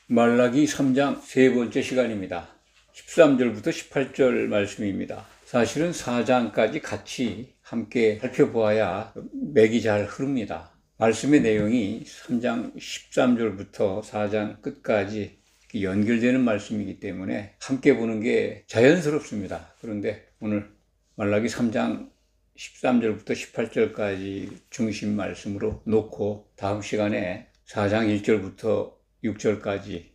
말라기 3장 세 번째 시간입니다. 13절부터 18절 말씀입니다. 사실은 4장까지 같이 함께 살펴보아야 맥이 잘 흐릅니다. 말씀의 내용이 3장 13절부터 4장 끝까지 연결되는 말씀이기 때문에 함께 보는 게 자연스럽습니다. 그런데 오늘 말라기 3장 13절부터 18절까지 중심 말씀으로 놓고 다음 시간에 4장 1절부터 6절까지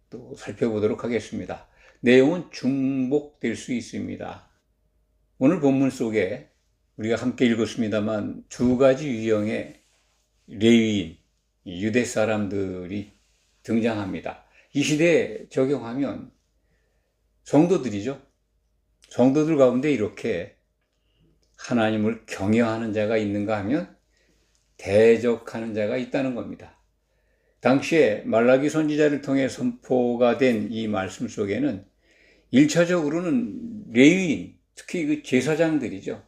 또 살펴보도록 하겠습니다. 내용은 중복될 수 있습니다. 오늘 본문 속에 우리가 함께 읽었습니다만 두 가지 유형의 레위인, 유대 사람들이 등장합니다. 이 시대에 적용하면 성도들이죠. 성도들 가운데 이렇게 하나님을 경외하는 자가 있는가 하면 대적하는 자가 있다는 겁니다. 당시에 말라기 선지자를 통해 선포가 된 이 말씀 속에는 1차적으로는 레위인, 특히 그 제사장들이죠.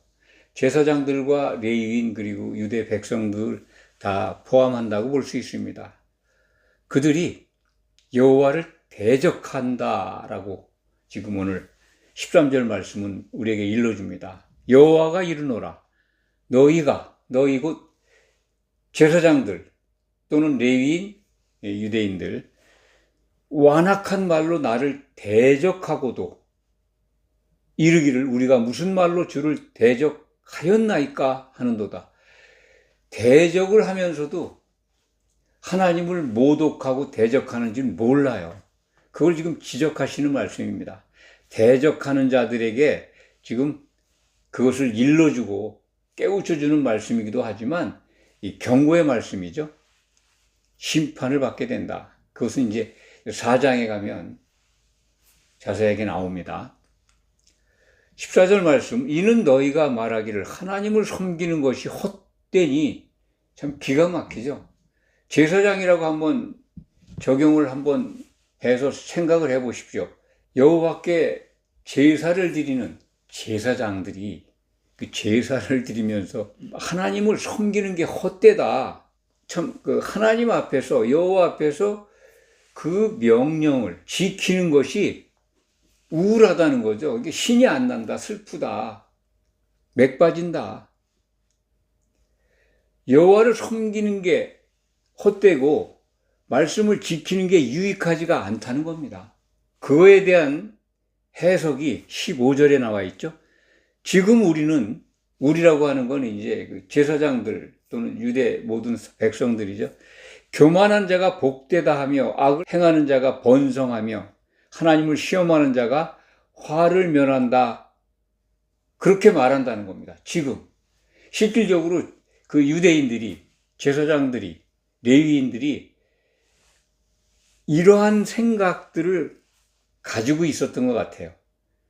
제사장들과 레위인 그리고 유대 백성들 다 포함한다고 볼 수 있습니다. 그들이 여호와를 대적한다라고 지금 오늘 13절 말씀은 우리에게 일러줍니다. 여호와가 이르노라. 너희 곧 제사장들 또는 레위인, 유대인들 완악한 말로 나를 대적하고도 이르기를 우리가 무슨 말로 주를 대적하였나이까 하는도다. 대적을 하면서도 하나님을 모독하고 대적하는 줄 몰라요. 그걸 지금 지적하시는 말씀입니다. 대적하는 자들에게 지금 그것을 일러주고 깨우쳐주는 말씀이기도 하지만 이 경고의 말씀이죠. 심판을 받게 된다. 그것은 이제 4장에 가면 자세하게 나옵니다. 14절 말씀, 이는 너희가 말하기를 하나님을 섬기는 것이 헛되니, 참 기가 막히죠. 제사장이라고 한번 적용을 한번 해서 생각을 해 보십시오. 여호와께 제사를 드리는 제사장들이 그 제사를 드리면서 하나님을 섬기는 게 헛되다. 참 그 하나님 앞에서 여호와 앞에서 그 명령을 지키는 것이 우울하다는 거죠. 이게 신이 안 난다, 슬프다, 맥 빠진다. 여호와를 섬기는 게 헛되고 말씀을 지키는 게 유익하지가 않다는 겁니다. 그거에 대한 해석이 15절에 나와 있죠. 지금 우리라고 하는 건 이제 그 제사장들 또는 유대 모든 백성들이죠. 교만한 자가 복되다 하며 악을 행하는 자가 번성하며 하나님을 시험하는 자가 화를 면한다. 그렇게 말한다는 겁니다. 지금 실질적으로 그 유대인들이, 제사장들이, 레위인들이 이러한 생각들을 가지고 있었던 것 같아요.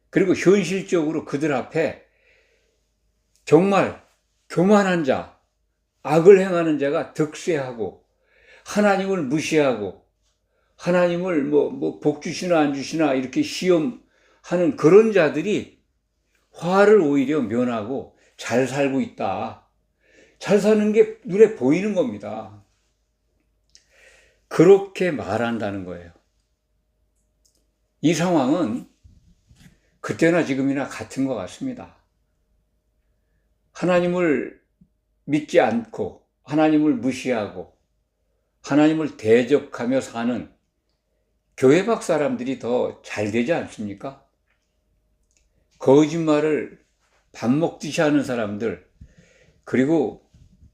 그리고 현실적으로 그들 앞에 정말 교만한 자, 악을 행하는 자가 득세하고 하나님을 무시하고 하나님을 복 주시나 안 주시나 이렇게 시험하는 그런 자들이 화를 오히려 면하고 잘 살고 있다. 잘 사는 게 눈에 보이는 겁니다. 그렇게 말한다는 거예요. 이 상황은 그때나 지금이나 같은 것 같습니다. 하나님을 믿지 않고 하나님을 무시하고 하나님을 대적하며 사는 교회 밖 사람들이 더 잘 되지 않습니까? 거짓말을 밥 먹듯이 하는 사람들, 그리고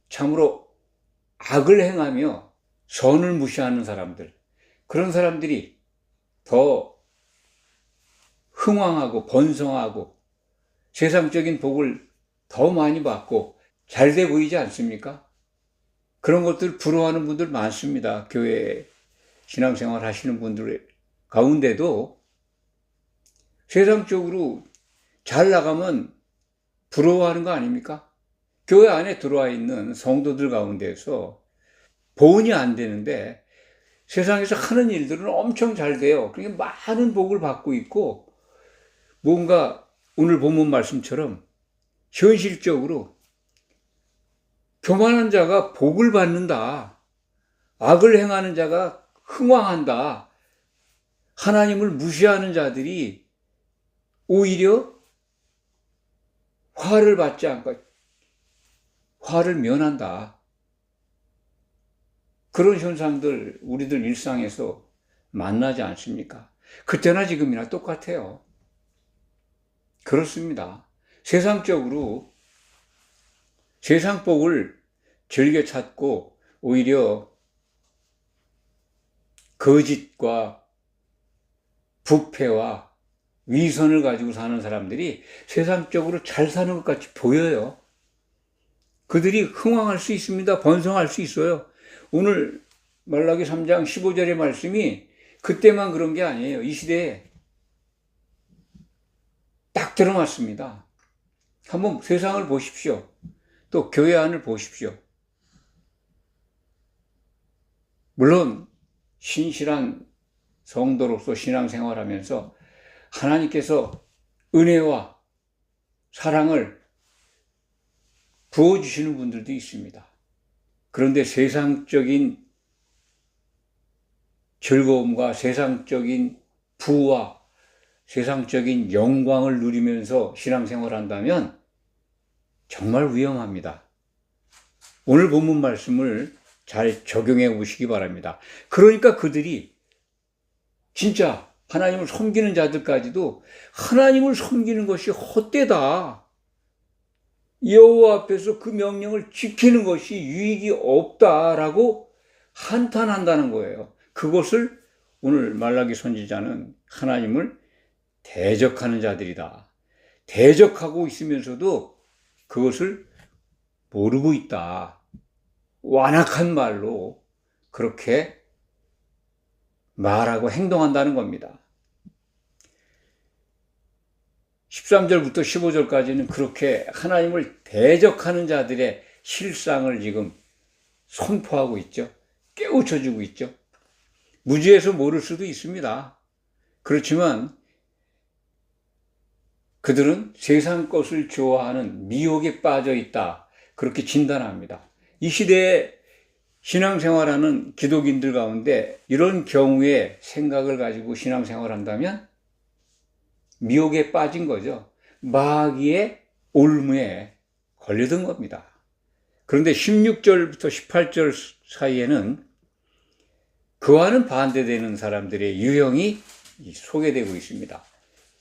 참으로 악을 행하며 선을 무시하는 사람들, 그런 사람들이 더 흥왕하고 번성하고 세상적인 복을 더 많이 받고 잘 돼 보이지 않습니까? 그런 것들 부러워하는 분들 많습니다. 교회 신앙생활 하시는 분들 가운데도 세상적으로 잘 나가면 부러워하는 거 아닙니까? 교회 안에 들어와 있는 성도들 가운데서 보은이 안 되는데 세상에서 하는 일들은 엄청 잘 돼요. 그러니까 많은 복을 받고 있고 뭔가 오늘 본문 말씀처럼 현실적으로 교만한 자가 복을 받는다. 악을 행하는 자가 흥왕한다. 하나님을 무시하는 자들이 오히려 화를 받지 않고 화를 면한다. 그런 현상들 우리들 일상에서 만나지 않습니까? 그때나 지금이나 똑같아요. 그렇습니다. 세상적으로 세상복을 즐겨 찾고 오히려 거짓과 부패와 위선을 가지고 사는 사람들이 세상적으로 잘 사는 것 같이 보여요. 그들이 흥왕할 수 있습니다. 번성할 수 있어요. 오늘 말라기 3장 15절의 말씀이 그때만 그런 게 아니에요. 이 시대에 딱 들어맞습니다. 한번 세상을 보십시오. 또 교회 안을 보십시오. 물론 신실한 성도로서 신앙생활하면서 하나님께서 은혜와 사랑을 부어주시는 분들도 있습니다. 그런데 세상적인 즐거움과 세상적인 부와 세상적인 영광을 누리면서 신앙생활한다면 정말 위험합니다. 오늘 본문 말씀을 잘 적용해 보시기 바랍니다. 그러니까 그들이 진짜 하나님을 섬기는 자들까지도 하나님을 섬기는 것이 헛되다. 여호와 앞에서 그 명령을 지키는 것이 유익이 없다라고 한탄한다는 거예요. 그것을 오늘 말라기 선지자는 하나님을 대적하는 자들이다. 대적하고 있으면서도 그것을 모르고 있다. 완악한 말로 그렇게 말하고 행동한다는 겁니다. 13절부터 15절까지는 그렇게 하나님을 대적하는 자들의 실상을 지금 선포하고 있죠. 깨우쳐주고 있죠. 무지해서 모를 수도 있습니다. 그렇지만 그들은 세상 것을 좋아하는 미혹에 빠져 있다. 그렇게 진단합니다. 이 시대에 신앙생활하는 기독인들 가운데 이런 경우에 생각을 가지고 신앙생활한다면 미혹에 빠진 거죠. 마귀의 올무에 걸려든 겁니다. 그런데 16절부터 18절 사이에는 그와는 반대되는 사람들의 유형이 소개되고 있습니다.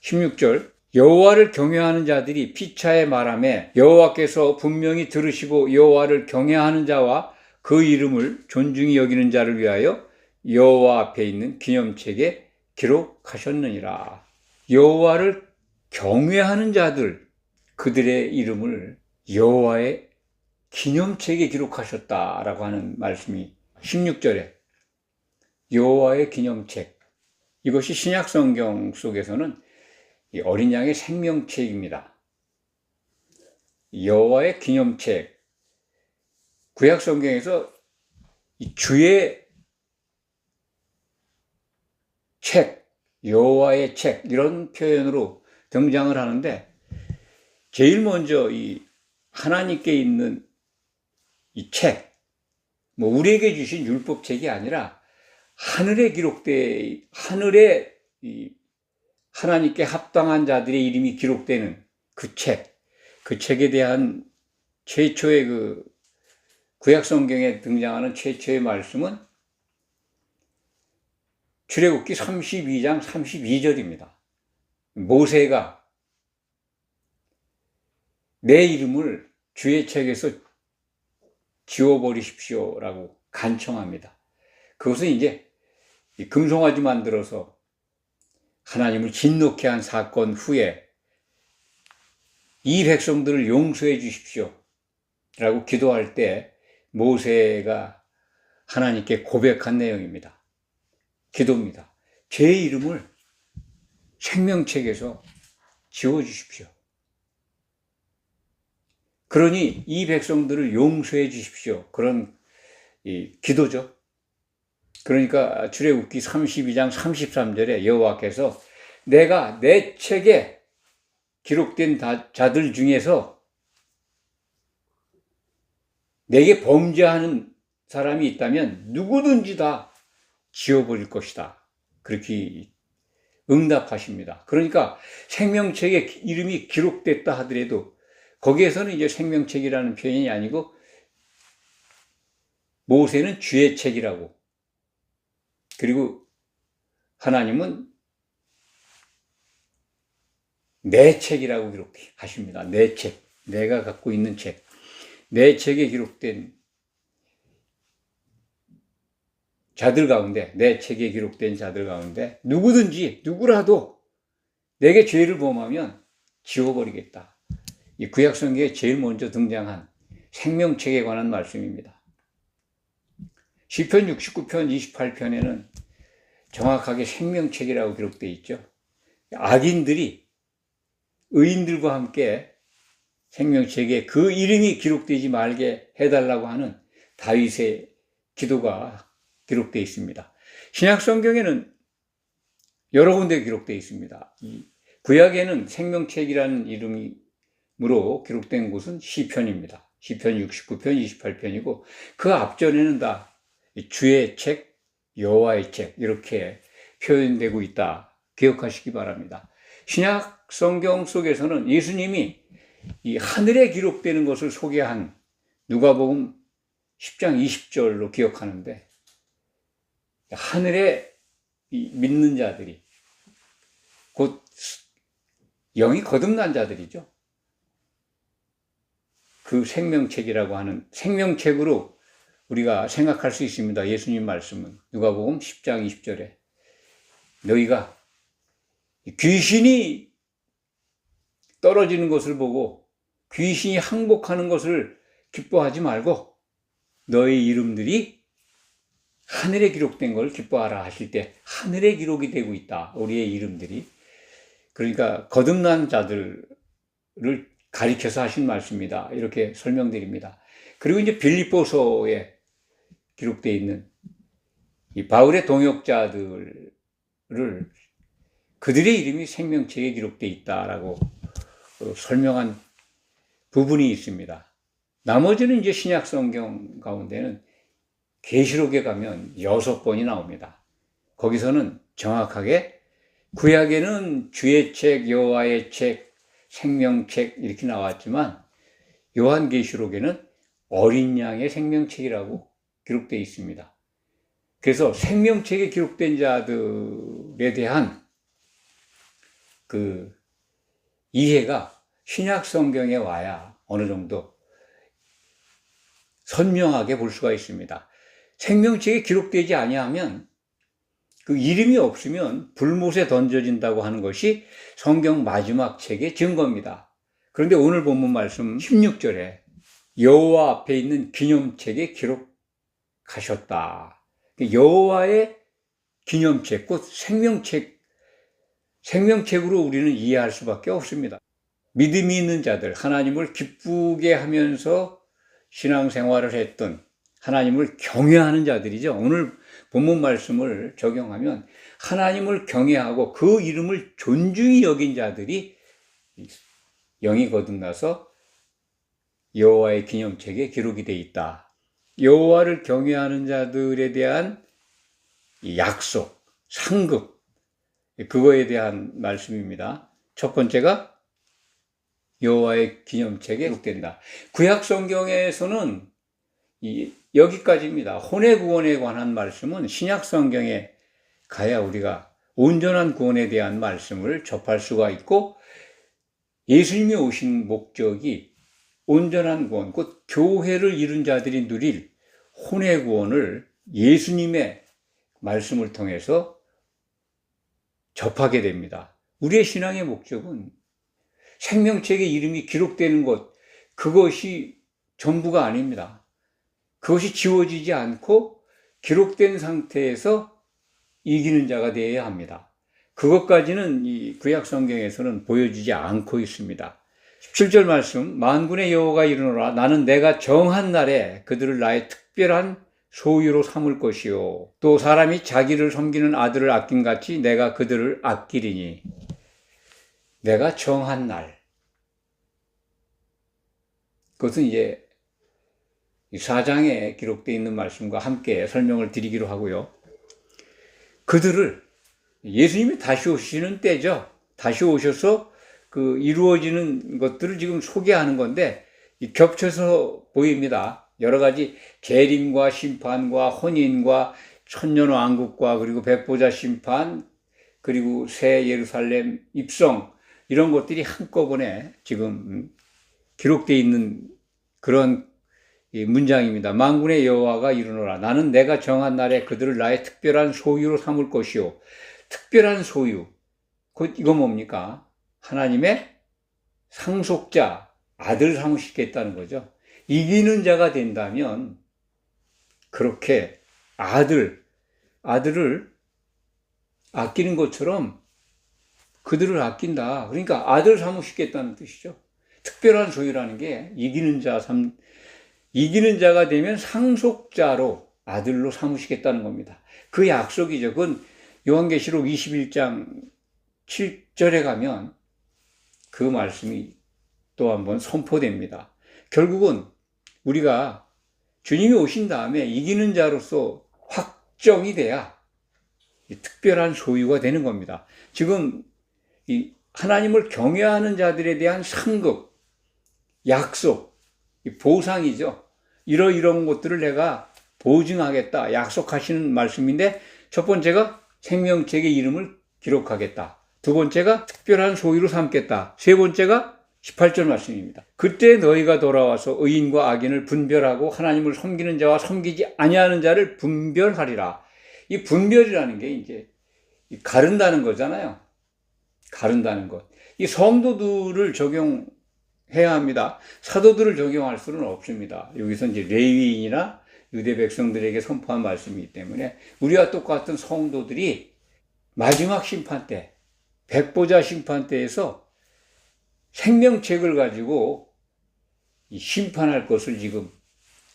16절 여호와를 경외하는 자들이 피차에 말하며 여호와께서 분명히 들으시고 여호와를 경외하는 자와 그 이름을 존중히 여기는 자를 위하여 여호와 앞에 있는 기념책에 기록하셨느니라. 여호와를 경외하는 자들, 그들의 이름을 여호와의 기념책에 기록하셨다라고 하는 말씀이 16절에 여호와의 기념책, 이것이 신약 성경 속에서는 이 어린 양의 생명책입니다. 여호와의 기념책, 구약 성경에서 이 주의 책, 여호와의 책 이런 표현으로 등장을 하는데 제일 먼저 이 하나님께 있는 이 책, 뭐 우리에게 주신 율법책이 아니라 하늘에 하늘에 이 하나님께 합당한 자들의 이름이 기록되는 그 책에 대한 최초의 그 구약 성경에 등장하는 최초의 말씀은 출애굽기 32장 32절입니다. 모세가 내 이름을 주의 책에서 지워버리십시오라고 간청합니다. 그것은 이제 금송아지 만들어서 하나님을 진노케 한 사건 후에 이 백성들을 용서해 주십시오 라고 기도할 때 모세가 하나님께 고백한 내용입니다. 기도입니다. 제 이름을 생명책에서 지워주십시오. 그러니 이 백성들을 용서해 주십시오. 그런 기도죠. 그러니까 출애굽기 32장 33절에 여호와께서 내가 내 책에 기록된 자들 중에서 내게 범죄하는 사람이 있다면 누구든지 다 지워버릴 것이다. 그렇게 응답하십니다. 그러니까 생명책에 이름이 기록됐다 하더라도 거기에서는 이제 생명책이라는 표현이 아니고 모세는 주의 책이라고, 그리고 하나님은 내 책이라고 기록하십니다. 내 책, 내가 갖고 있는 책, 내 책에 기록된 자들 가운데, 내 책에 기록된 자들 가운데 누구든지 누구라도 내게 죄를 범하면 지워버리겠다. 이 구약성경에 제일 먼저 등장한 생명책에 관한 말씀입니다. 시편 69편 28편에는 정확하게 생명책이라고 기록되어 있죠. 악인들이 의인들과 함께 생명책에 그 이름이 기록되지 말게 해달라고 하는 다윗의 기도가 기록되어 있습니다. 신약성경에는 여러 군데 기록되어 있습니다. 구약에는 생명책이라는 이름으로 기록된 곳은 시편입니다. 시편 69편 28편이고 그 앞전에는 다 주의 책, 여호와의 책 이렇게 표현되고 있다. 기억하시기 바랍니다. 신약 성경 속에서는 예수님이 이 하늘에 기록되는 것을 소개한 누가복음 10장 20절로 기억하는데, 하늘에 믿는 자들이 곧 영이 거듭난 자들이죠. 그 생명책이라고 하는 생명책으로 우리가 생각할 수 있습니다. 예수님 말씀은 누가복음 10장 20절에 너희가 귀신이 떨어지는 것을 보고 귀신이 항복하는 것을 기뻐하지 말고 너희 이름들이 하늘에 기록된 걸 기뻐하라 하실 때 하늘에 기록이 되고 있다. 우리의 이름들이. 그러니까 거듭난 자들을 가리켜서 하신 말씀이다. 이렇게 설명드립니다. 그리고 이제 빌립보서에 기록되어 있는 이 바울의 동역자들을 그들의 이름이 생명책에 기록되어 있다라고 설명한 부분이 있습니다. 나머지는 이제 신약 성경 가운데는 계시록에 가면 6번이 나옵니다. 거기서는 정확하게 구약에는 주의 책, 여호와의 책, 생명책 이렇게 나왔지만 요한계시록에는 어린 양의 생명책이라고 기록되어 있습니다. 그래서 생명책에 기록된 자들에 대한 그 이해가 신약 성경에 와야 어느 정도 선명하게 볼 수가 있습니다. 생명책에 기록되지 아니하면 그 이름이 없으면 불못에 던져진다고 하는 것이 성경 마지막 책의 증거입니다. 그런데 오늘 본문 말씀 16절에 여호와 앞에 있는 기념책에 기록하셨다. 여호와의 기념책, 곧 생명책으로 우리는 이해할 수밖에 없습니다. 믿음이 있는 자들, 하나님을 기쁘게 하면서 신앙생활을 했던 하나님을 경외하는 자들이죠. 오늘 본문 말씀을 적용하면 하나님을 경외하고 그 이름을 존중히 여긴 자들이 영이 거듭나서 여호와의 기념책에 기록이 되어 있다. 여호와를 경외하는 자들에 대한 약속, 상급, 그거에 대한 말씀입니다. 첫 번째가 여호와의 기념책에 기록된다. 구약 성경에서는 여기까지입니다. 혼의 구원에 관한 말씀은 신약 성경에 가야 우리가 온전한 구원에 대한 말씀을 접할 수가 있고, 예수님이 오신 목적이 온전한 구원, 곧 교회를 이룬 자들이 누릴 혼의 구원을 예수님의 말씀을 통해서 접하게 됩니다. 우리의 신앙의 목적은 생명책에 이름이 기록되는 것, 그것이 전부가 아닙니다. 그것이 지워지지 않고 기록된 상태에서 이기는 자가 되어야 합니다. 그것까지는 이 구약 성경에서는 보여주지 않고 있습니다. 17절 말씀, 만군의 여호와가 이르노라 나는 내가 정한 날에 그들을 나의 특별한 소유로 삼을 것이요 또 사람이 자기를 섬기는 아들을 아낀같이 내가 그들을 아끼리니. 내가 정한 날, 그것은 이제 4장에 기록되어 있는 말씀과 함께 설명을 드리기로 하고요. 그들을 예수님이 다시 오시는 때죠. 다시 오셔서 그 이루어지는 것들을 지금 소개하는 건데 겹쳐서 보입니다. 여러 가지 재림과 심판과 혼인과 천년왕국과 그리고 백보자 심판 그리고 새 예루살렘 입성 이런 것들이 한꺼번에 지금 기록되어 있는 그런 문장입니다. 만군의 여호와가 이르노라. 나는 내가 정한 날에 그들을 나의 특별한 소유로 삼을 것이요. 특별한 소유. 곧 이거 뭡니까? 하나님의 상속자, 아들 삼으시겠다는 거죠. 이기는 자가 된다면 그렇게 아들을 아끼는 것처럼 그들을 아낀다. 그러니까 아들 삼으시겠다는 뜻이죠. 특별한 소유라는 게 이기는 자가 되면 상속자로 아들로 삼으시겠다는 겁니다. 그 약속이죠. 그건 요한계시록 21장 7절에 가면 그 말씀이 또 한번 선포됩니다. 결국은 우리가 주님이 오신 다음에 이기는 자로서 확정이 돼야 특별한 소유가 되는 겁니다. 지금 이 하나님을 경외하는 자들에 대한 상급, 약속, 보상이죠. 이런 것들을 내가 보증하겠다, 약속하시는 말씀인데 첫 번째가 생명책의 이름을 기록하겠다. 두 번째가 특별한 소유로 삼겠다. 세 번째가 18절 말씀입니다. 그때 너희가 돌아와서 의인과 악인을 분별하고 하나님을 섬기는 자와 섬기지 아니하는 자를 분별하리라. 이 분별이라는 게 이제 가른다는 거잖아요. 가른다는 것. 이 성도들을 적용해야 합니다. 사도들을 적용할 수는 없습니다. 여기서 이제 레위인이나 유대 백성들에게 선포한 말씀이기 때문에 우리와 똑같은 성도들이 마지막 심판 때, 백보자 심판 때에서 생명책을 가지고 심판할 것을 지금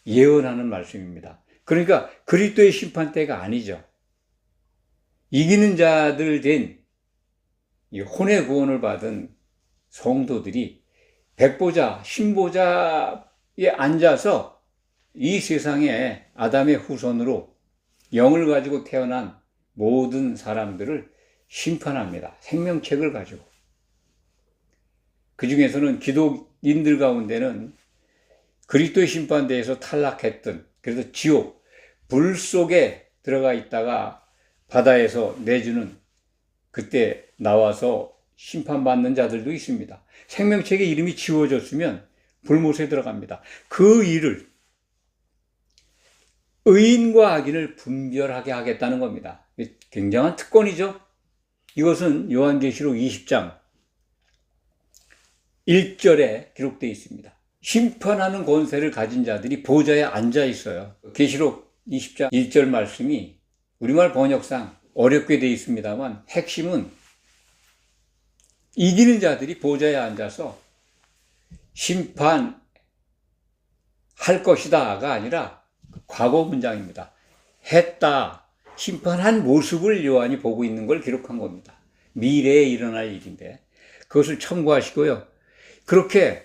예언하는 말씀입니다. 그러니까 그리스도의 심판 때가 아니죠. 이기는 자들 된 혼의 구원을 받은 성도들이 백보자, 신보자에 앉아서 이 세상에 아담의 후손으로 영을 가지고 태어난 모든 사람들을 심판합니다. 생명책을 가지고. 그 중에서는 기독인들 가운데는 그리스도의 심판대에서 탈락했던, 그래서 지옥, 불 속에 들어가 있다가 바다에서 내주는 그때 나와서 심판받는 자들도 있습니다. 생명책의 이름이 지워졌으면 불못에 들어갑니다. 그 일을 의인과 악인을 분별하게 하겠다는 겁니다. 굉장한 특권이죠. 이것은 요한계시록 20장 1절에 기록되어 있습니다. 심판하는 권세를 가진 자들이 보좌에 앉아 있어요. 계시록 20장 1절 말씀이 우리말 번역상 어렵게 되어 있습니다만 핵심은 이기는 자들이 보좌에 앉아서 심판할 것이다가 아니라 과거 문장입니다. 했다. 심판한 모습을 요한이 보고 있는 걸 기록한 겁니다. 미래에 일어날 일인데 그것을 참고하시고요. 그렇게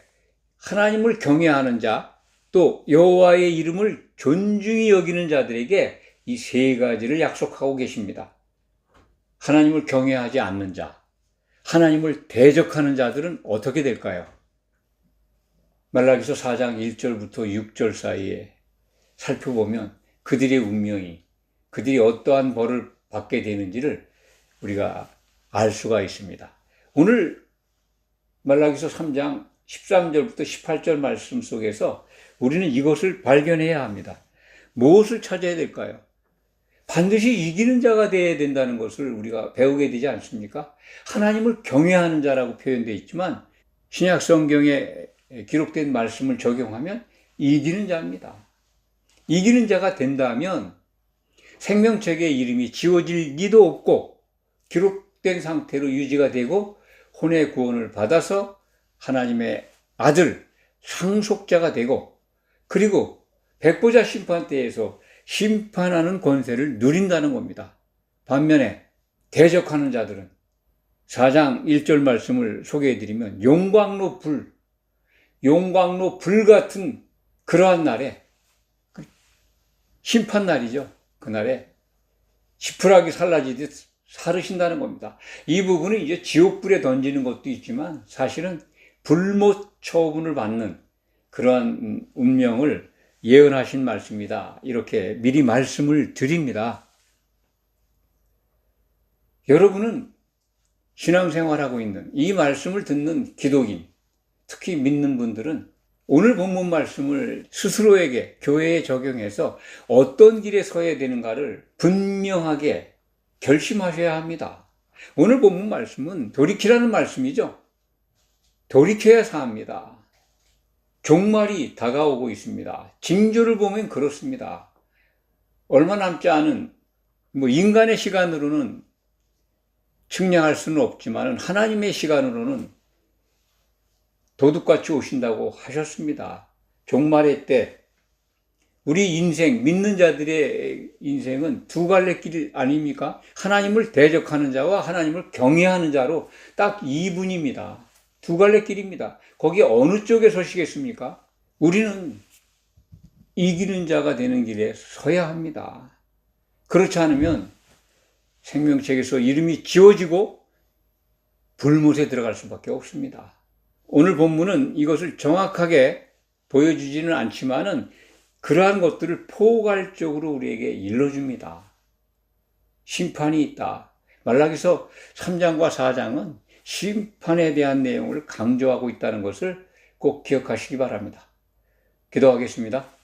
하나님을 경외하는 자, 또 여호와의 이름을 존중히 여기는 자들에게 이 세 가지를 약속하고 계십니다. 하나님을 경외하지 않는 자, 하나님을 대적하는 자들은 어떻게 될까요? 말라기서 4장 1절부터 6절 사이에 살펴보면 그들의 운명이, 그들이 어떠한 벌을 받게 되는지를 우리가 알 수가 있습니다. 오늘 말라기서 3장 13절부터 18절 말씀 속에서 우리는 이것을 발견해야 합니다. 무엇을 찾아야 될까요? 반드시 이기는 자가 되어야 된다는 것을 우리가 배우게 되지 않습니까? 하나님을 경외하는 자라고 표현되어 있지만 신약 성경에 기록된 말씀을 적용하면 이기는 자입니다. 이기는 자가 된다면 생명책의 이름이 지워질 리도 없고 기록된 상태로 유지가 되고 혼의 구원을 받아서 하나님의 아들, 상속자가 되고 그리고 백보자 심판 때에서 심판하는 권세를 누린다는 겁니다. 반면에 대적하는 자들은 4장 1절 말씀을 소개해드리면 용광로 불 같은 그러한 날에 심판 날이죠. 그날에 지푸라기 살라지듯 사르신다는 겁니다. 이 부분은 이제 지옥불에 던지는 것도 있지만 사실은 불못 처분을 받는 그러한 운명을 예언하신 말씀이다. 이렇게 미리 말씀을 드립니다. 여러분은 신앙생활하고 있는 이 말씀을 듣는 기독인, 특히 믿는 분들은 오늘 본문 말씀을 스스로에게 교회에 적용해서 어떤 길에 서야 되는가를 분명하게 결심하셔야 합니다. 오늘 본문 말씀은 돌이키라는 말씀이죠. 돌이켜야 사합니다. 종말이 다가오고 있습니다. 징조를 보면 그렇습니다. 얼마 남지 않은 인간의 시간으로는 측량할 수는 없지만 하나님의 시간으로는 도둑같이 오신다고 하셨습니다. 종말의 때 우리 인생, 믿는 자들의 인생은 두 갈래 길 아닙니까? 하나님을 대적하는 자와 하나님을 경외하는 자로 딱 2분입니다. 두 갈래 길입니다. 거기 어느 쪽에 서시겠습니까? 우리는 이기는 자가 되는 길에 서야 합니다. 그렇지 않으면 생명책에서 이름이 지워지고 불못에 들어갈 수밖에 없습니다. 오늘 본문은 이것을 정확하게 보여주지는 않지만은 그러한 것들을 포괄적으로 우리에게 일러줍니다. 심판이 있다. 말라기서 3장과 4장은 심판에 대한 내용을 강조하고 있다는 것을 꼭 기억하시기 바랍니다. 기도하겠습니다.